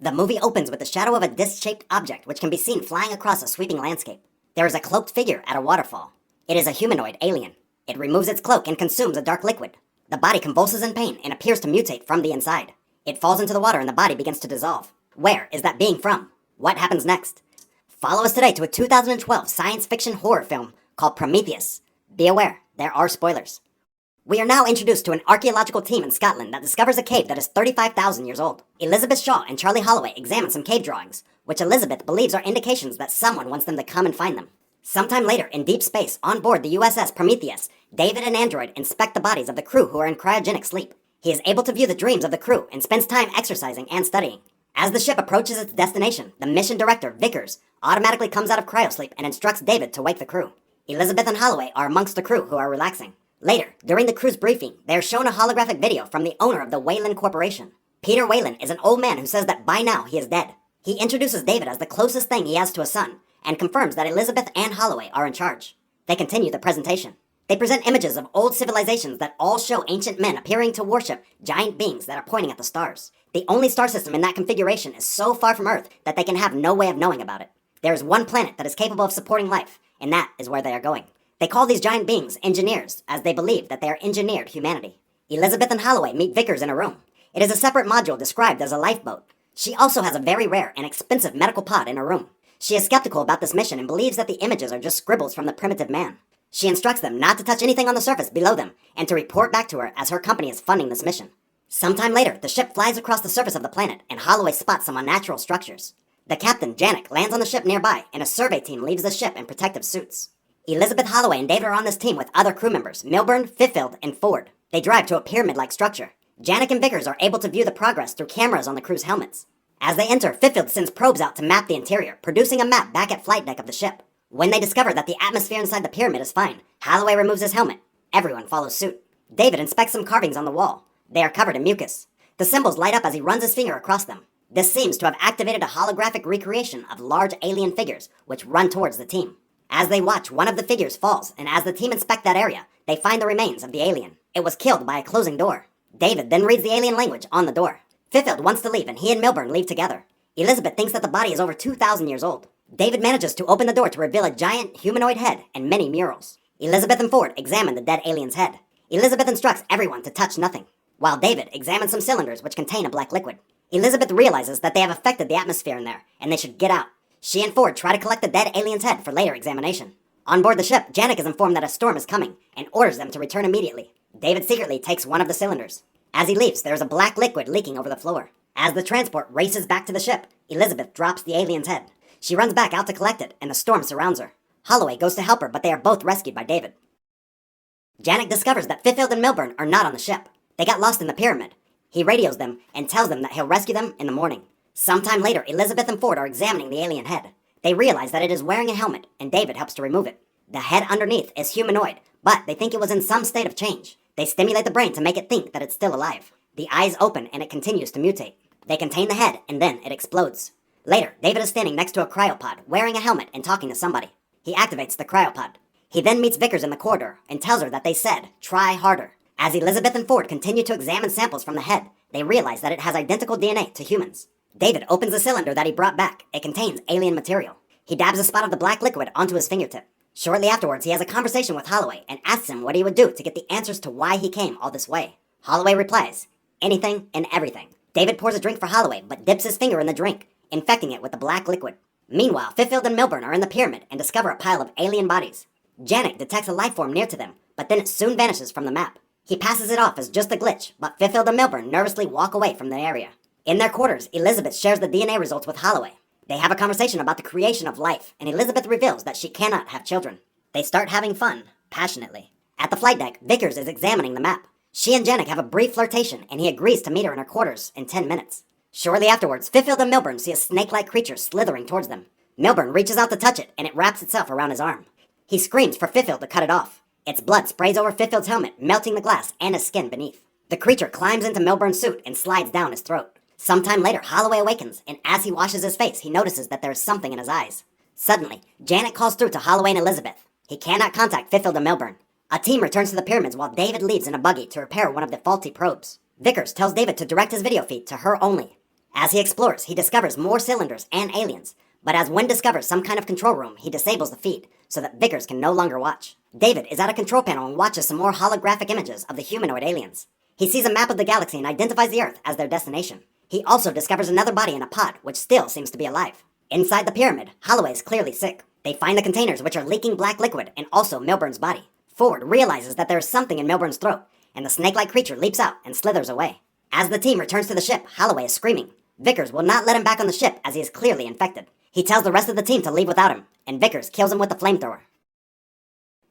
The movie opens with the shadow of a disc-shaped object which can be seen flying across a sweeping landscape. There is a cloaked figure at a waterfall. It is a humanoid alien. It removes its cloak and consumes a dark liquid. The body convulses in pain and appears to mutate from the inside. It falls into the water and the body begins to dissolve. Where is that being from? What happens next? Follow us today to a 2012 science fiction horror film called Prometheus. Be aware, there are spoilers. We are now introduced to an archaeological team in Scotland that discovers a cave that is 35,000 years old. Elizabeth Shaw and Charlie Holloway examine some cave drawings, which Elizabeth believes are indications that someone wants them to come and find them. Sometime later, in deep space, on board the USS Prometheus, David and Android inspect the bodies of the crew who are in cryogenic sleep. He is able to view the dreams of the crew and spends time exercising and studying. As the ship approaches its destination, the mission director, Vickers, automatically comes out of cryosleep and instructs David to wake the crew. Elizabeth and Holloway are amongst the crew who are relaxing. Later, during the crew's briefing, they are shown a holographic video from the owner of the Wayland Corporation. Peter Wayland is an old man who says that by now he is dead. He introduces David as the closest thing he has to a son, and confirms that Elizabeth and Holloway are in charge. They continue the presentation. They present images of old civilizations that all show ancient men appearing to worship giant beings that are pointing at the stars. The only star system in that configuration is so far from Earth that they can have no way of knowing about it. There is one planet that is capable of supporting life, and that is where they are going. They call these giant beings engineers, as they believe that they are engineered humanity. Elizabeth and Holloway meet Vickers in a room. It is a separate module described as a lifeboat. She also has a very rare and expensive medical pod in her room. She is skeptical about this mission and believes that the images are just scribbles from the primitive man. She instructs them not to touch anything on the surface below them, and to report back to her as her company is funding this mission. Sometime later, the ship flies across the surface of the planet, and Holloway spots some unnatural structures. The captain, Janek, lands on the ship nearby, and a survey team leaves the ship in protective suits. Elizabeth Holloway and David are on this team with other crew members, Milburn, Fifield, and Ford. They drive to a pyramid-like structure. Janek and Vickers are able to view the progress through cameras on the crew's helmets. As they enter, Fifield sends probes out to map the interior, producing a map back at flight deck of the ship. When they discover that the atmosphere inside the pyramid is fine, Holloway removes his helmet. Everyone follows suit. David inspects some carvings on the wall. They are covered in mucus. The symbols light up as he runs his finger across them. This seems to have activated a holographic recreation of large alien figures, which run towards the team. As they watch, one of the figures falls, and as the team inspect that area, they find the remains of the alien. It was killed by a closing door. David then reads the alien language on the door. Fifield wants to leave, and he and Milburn leave together. Elizabeth thinks that the body is over 2,000 years old. David manages to open the door to reveal a giant humanoid head and many murals. Elizabeth and Ford examine the dead alien's head. Elizabeth instructs everyone to touch nothing, while David examines some cylinders which contain a black liquid. Elizabeth realizes that they have affected the atmosphere in there, and they should get out. She and Ford try to collect the dead alien's head for later examination. On board the ship, Janek is informed that a storm is coming, and orders them to return immediately. David secretly takes one of the cylinders. As he leaves, there is a black liquid leaking over the floor. As the transport races back to the ship, Elizabeth drops the alien's head. She runs back out to collect it, and the storm surrounds her. Holloway goes to help her, but they are both rescued by David. Janek discovers that Fifield and Milburn are not on the ship. They got lost in the pyramid. He radios them and tells them that he'll rescue them in the morning. Sometime later, Elizabeth and Ford are examining the alien head. They realize that it is wearing a helmet, and David helps to remove it. The head underneath is humanoid, but they think it was in some state of change. They stimulate the brain to make it think that it's still alive. The eyes open and it continues to mutate. They contain the head, and then it explodes. Later, David is standing next to a cryopod, wearing a helmet and talking to somebody. He activates the cryopod. He then meets Vickers in the corridor and tells her that they said, "Try harder." As Elizabeth and Ford continue to examine samples from the head, they realize that it has identical DNA to humans. David opens the cylinder that he brought back. It contains alien material. He dabs a spot of the black liquid onto his fingertip. Shortly afterwards, he has a conversation with Holloway and asks him what he would do to get the answers to why he came all this way. Holloway replies, "Anything and everything." David pours a drink for Holloway, but dips his finger in the drink, infecting it with the black liquid. Meanwhile, Fifield and Milburn are in the pyramid and discover a pile of alien bodies. Janek detects a life form near to them, but then it soon vanishes from the map. He passes it off as just a glitch, but Fifield and Milburn nervously walk away from the area. In their quarters, Elizabeth shares the DNA results with Holloway. They have a conversation about the creation of life, and Elizabeth reveals that she cannot have children. They start having fun, passionately. At the flight deck, Vickers is examining the map. She and Janek have a brief flirtation, and he agrees to meet her in her quarters in 10 minutes. Shortly afterwards, Fifield and Milburn see a snake-like creature slithering towards them. Milburn reaches out to touch it, and it wraps itself around his arm. He screams for Fifield to cut it off. Its blood sprays over Fifield's helmet, melting the glass and his skin beneath. The creature climbs into Milburn's suit and slides down his throat. Sometime later, Holloway awakens, and as he washes his face, he notices that there is something in his eyes. Suddenly, Janek calls through to Holloway and Elizabeth. He cannot contact Fifield and Milburn. A team returns to the pyramids while David leaves in a buggy to repair one of the faulty probes. Vickers tells David to direct his video feed to her only. As he explores, he discovers more cylinders and aliens, but as Wynn discovers some kind of control room, he disables the feed so that Vickers can no longer watch. David is at a control panel and watches some more holographic images of the humanoid aliens. He sees a map of the galaxy and identifies the Earth as their destination. He also discovers another body in a pod, which still seems to be alive. Inside the pyramid, Holloway is clearly sick. They find the containers, which are leaking black liquid, and also Milburn's body. Ford realizes that there is something in Milburn's throat, and the snake-like creature leaps out and slithers away. As the team returns to the ship, Holloway is screaming. Vickers will not let him back on the ship as he is clearly infected. He tells the rest of the team to leave without him, and Vickers kills him with the flamethrower.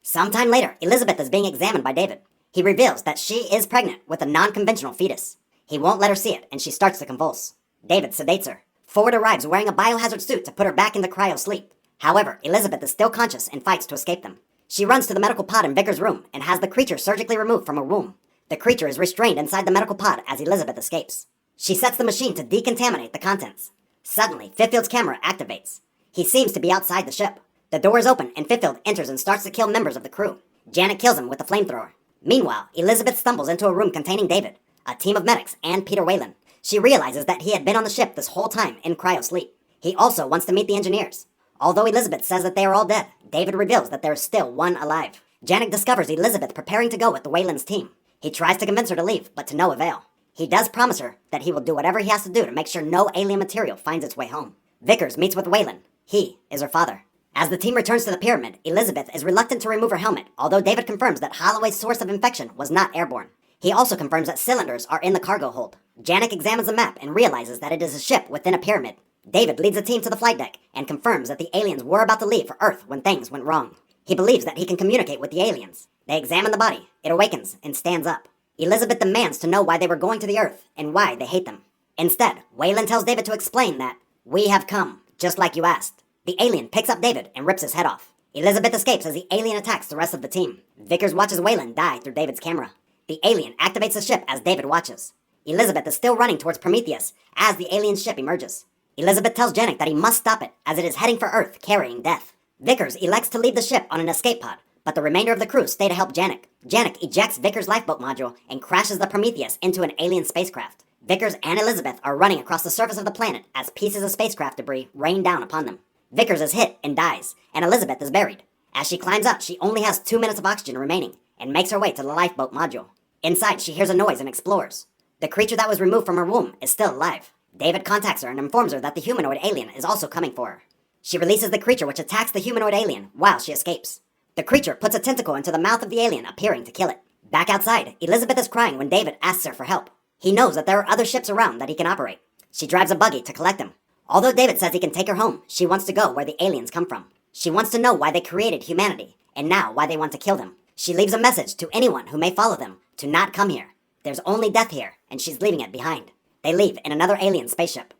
Sometime later, Elizabeth is being examined by David. He reveals that she is pregnant with a non-conventional fetus. He won't let her see it, and she starts to convulse. David sedates her. Ford arrives wearing a biohazard suit to put her back into cryo-sleep. However, Elizabeth is still conscious and fights to escape them. She runs to the medical pod in Vickers' room and has the creature surgically removed from her womb. The creature is restrained inside the medical pod as Elizabeth escapes. She sets the machine to decontaminate the contents. Suddenly, Fiffield's camera activates. He seems to be outside the ship. The door is open and Fiffield enters and starts to kill members of the crew. Janet kills him with the flamethrower. Meanwhile, Elizabeth stumbles into a room containing David, a team of medics, and Peter Whalen. She realizes that he had been on the ship this whole time in cryo-sleep. He also wants to meet the engineers. Although Elizabeth says that they are all dead, David reveals that there is still one alive. Janet discovers Elizabeth preparing to go with the Whalen's team. He tries to convince her to leave, but to no avail. He does promise her that he will do whatever he has to do to make sure no alien material finds its way home. Vickers meets with Whalen. He is her father. As the team returns to the pyramid, Elizabeth is reluctant to remove her helmet, although David confirms that Holloway's source of infection was not airborne. He also confirms that cylinders are in the cargo hold. Janek examines the map and realizes that it is a ship within a pyramid. David leads the team to the flight deck and confirms that the aliens were about to leave for Earth when things went wrong. He believes that he can communicate with the aliens. They examine the body. It awakens and stands up. Elizabeth demands to know why they were going to the Earth and why they hate them. Instead, Whalen tells David to explain that, "We have come, just like you asked." The alien picks up David and rips his head off. Elizabeth escapes as the alien attacks the rest of the team. Vickers watches Whalen die through David's camera. The alien activates the ship as David watches. Elizabeth is still running towards Prometheus as the alien ship emerges. Elizabeth tells Janek that he must stop it, as it is heading for Earth, carrying death. Vickers elects to leave the ship on an escape pod, but the remainder of the crew stay to help Janek. Janek ejects Vickers' lifeboat module and crashes the Prometheus into an alien spacecraft. Vickers and Elizabeth are running across the surface of the planet as pieces of spacecraft debris rain down upon them. Vickers is hit and dies, and Elizabeth is buried. As she climbs up, she only has 2 minutes of oxygen remaining, and makes her way to the lifeboat module. Inside, she hears a noise and explores. The creature that was removed from her womb is still alive. David contacts her and informs her that the humanoid alien is also coming for her. She releases the creature, which attacks the humanoid alien while she escapes. The creature puts a tentacle into the mouth of the alien, appearing to kill it. Back outside, Elizabeth is crying when David asks her for help. He knows that there are other ships around that he can operate. She drives a buggy to collect them. Although David says he can take her home, she wants to go where the aliens come from. She wants to know why they created humanity, and now why they want to kill them. She leaves a message to anyone who may follow them to not come here. There's only death here, and she's leaving it behind. They leave in another alien spaceship.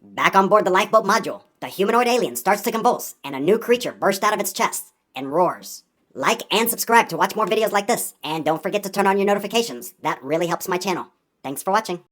Back on board the lifeboat module, the humanoid alien starts to convulse, and a new creature bursts out of its chest and roars. Like and subscribe to watch more videos like this, and don't forget to turn on your notifications. That really helps my channel. Thanks for watching.